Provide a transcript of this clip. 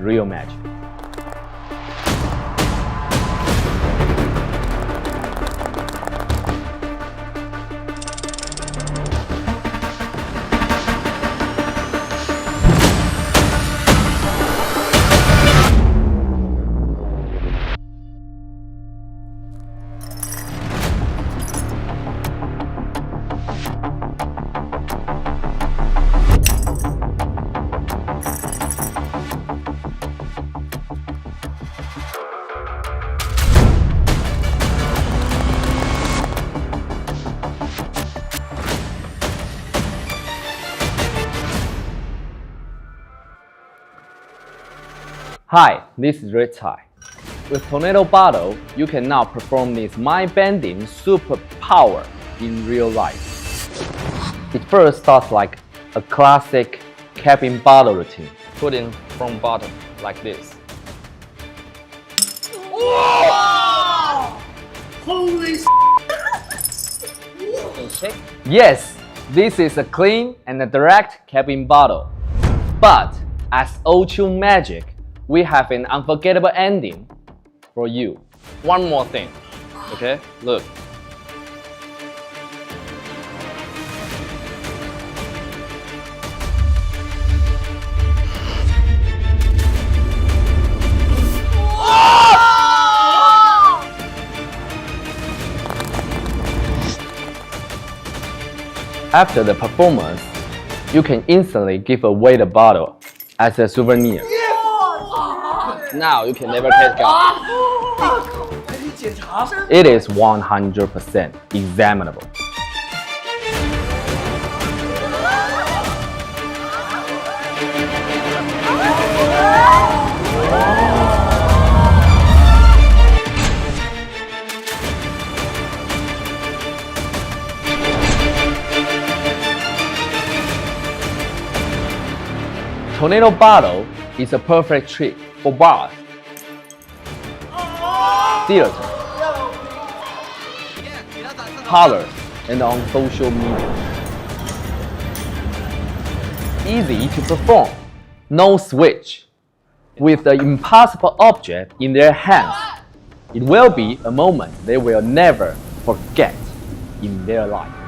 real magic. Hi, this is Red Tie. With Tornado Bottle, you can now perform this mind-bending superpower in real life. It first starts like a classic cabin bottle routine. Put in from bottom like this. Holy And shake. Yes, this is a clean and a direct cabin bottle. But as O2 Magic, we have an unforgettable ending for you. One more thing. Okay, look. After the performance, you can instantly give away the bottle as a souvenir. Now you can never take out. It is 100% examinable. Tornado Bottle is a perfect trick for bars, theater, parlors, and on social media. Easy to perform, no switch. With the impossible object in their hands, it will be a moment they will never forget in their life.